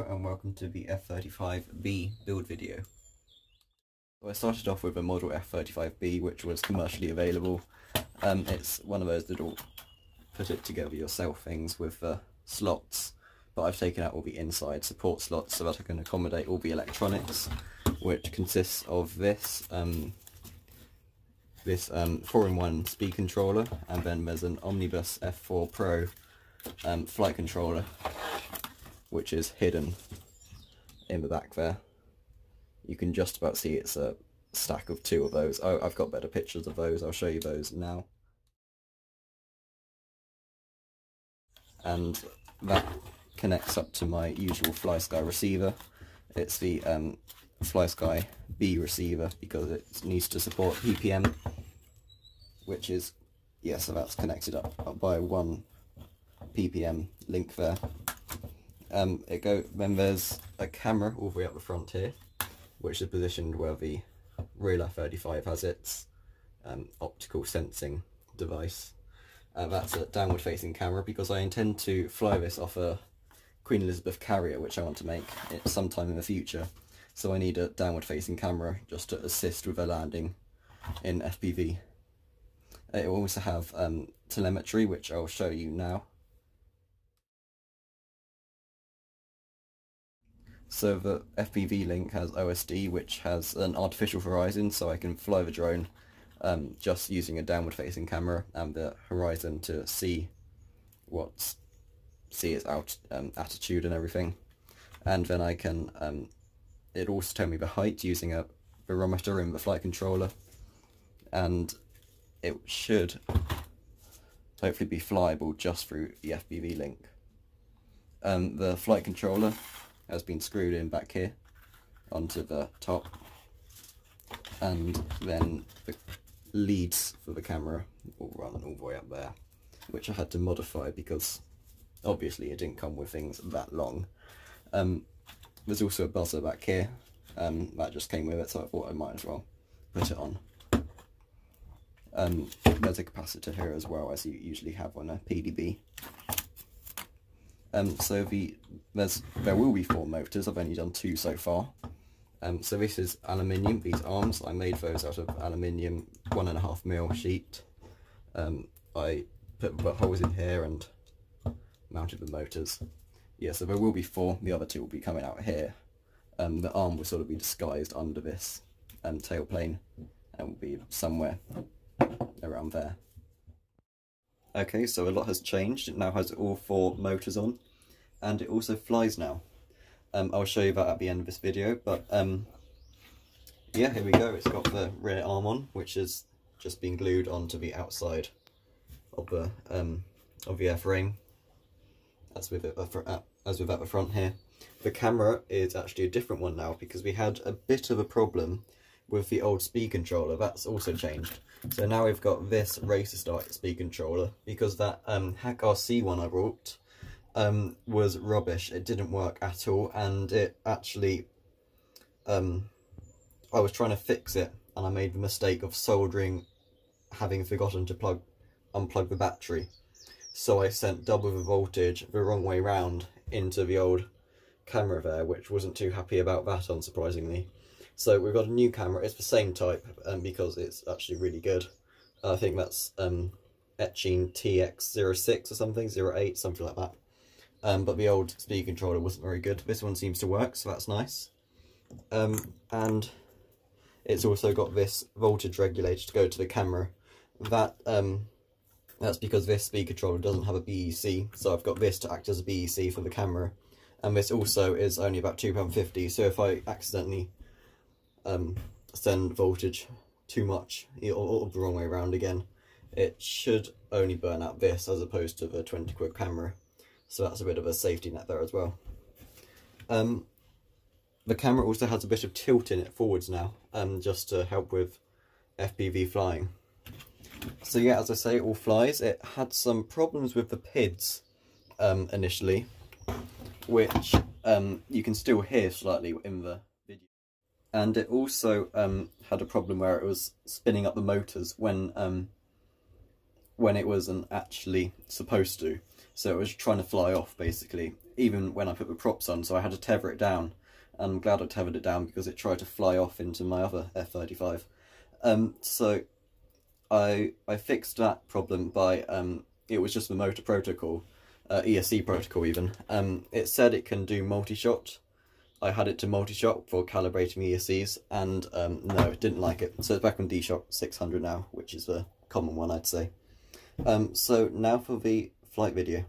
and welcome to the F35B build video. So I started off with a model F35B which was commercially available. It's one of those little put it together yourself things with slots, but I've taken out all the inside support slots so that I can accommodate all the electronics, which consists of this 4-in-1 speed controller, and then there's an Omnibus F4 Pro flight controller, which is hidden in the back there. You can just about see it's a stack of two of those. Oh, I've got better pictures of those, I'll show you those now. And that connects up to my usual FlySky receiver. It's the FlySky B receiver because it needs to support PPM, which is, yeah, so that's connected up by one PPM link there. Then there's a camera all the way up the front here, which is positioned where the real F35 has its optical sensing device. That's a downward facing camera because I intend to fly this off a Queen Elizabeth carrier, which I want to make sometime in the future. So I need a downward facing camera just to assist with a landing in FPV. It will also have telemetry, which I'll show you now. So the FPV link has OSD, which has an artificial horizon, so I can fly the drone just using a downward facing camera and the horizon to see its attitude and everything. And then I can it also tell me the height using a barometer in the flight controller, and it should hopefully be flyable just through the FPV link. The flight controller has been screwed in back here onto the top, and then the leads for the camera will run all the way up there, which I had to modify because obviously it didn't come with things that long. There's also a buzzer back here that just came with it, so I thought I might as well put it on. There's a capacitor here as well, as you usually have on a PDB. So there will be 4 motors. I've only done 2 so far. So this is aluminium. These arms, I made those out of aluminium 1.5mm sheet. I put the holes in here and mounted the motors. Yeah, so there will be 4. The other 2 will be coming out here. The arm will sort of be disguised under this tail plane and will be somewhere around there. Okay, so a lot has changed. It now has all 4 motors on, and it also flies now. I'll show you that at the end of this video, but yeah, here we go. It's got the rear arm on, which has just been glued onto the outside of the airframe, as with at the front here. The camera is actually a different one now because we had a bit of a problem with the old speed controller. That's also changed. So now we've got this Racer Start speed controller because that Hack RC one I brought was rubbish. It didn't work at all, and it actually I was trying to fix it and I made the mistake of having forgotten to unplug the battery. So I sent double the voltage the wrong way round into the old camera there, which wasn't too happy about that, unsurprisingly. So we've got a new camera. It's the same type because it's actually really good. I think that's Etching TX06 or something, 08, something like that. But the old speed controller wasn't very good. This one seems to work, so that's nice. And it's also got this voltage regulator to go to the camera. That's because this speed controller doesn't have a BEC, so I've got this to act as a BEC for the camera. And this also is only about £2.50, so if I accidentally send voltage too much or the wrong way around again, it should only burn out this as opposed to the 20 quid camera, so that's a bit of a safety net there as well. The camera also has a bit of tilt in it forwards now, just to help with FPV flying. So yeah, as I say, it all flies. It had some problems with the PIDs initially, which you can still hear slightly in the video. And it also had a problem where it was spinning up the motors when it wasn't actually supposed to. so it was trying to fly off basically, even when I put the props on, so I had to tether it down. And I'm glad I tethered it down because it tried to fly off into my other F-35. So I fixed that problem by, it was just the motor protocol, ESC protocol even. It said it can do multi-shot. I had it to multi-shot for calibrating ESCs, and no, it didn't like it. So it's back on D-Shock 600 now, which is the common one, I'd say. So now for the flight video.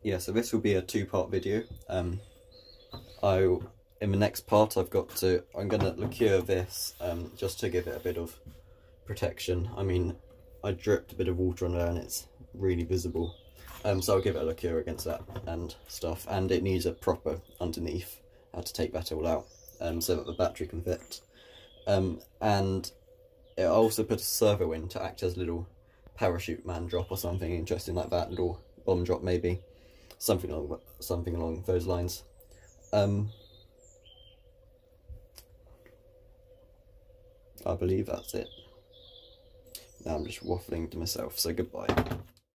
Yeah, so this will be a two-part video. In the next part I'm gonna liqueur this just to give it a bit of protection. I mean, I dripped a bit of water on there and it's really visible. So I'll give it a liqueur against that and stuff, and it needs a proper underneath. I had to take that all out so that the battery can fit. And I also put a servo in to act as a little parachute man drop or something interesting like that, little bomb drop maybe. Something along those lines. I believe that's it. Now I'm just waffling to myself, so goodbye.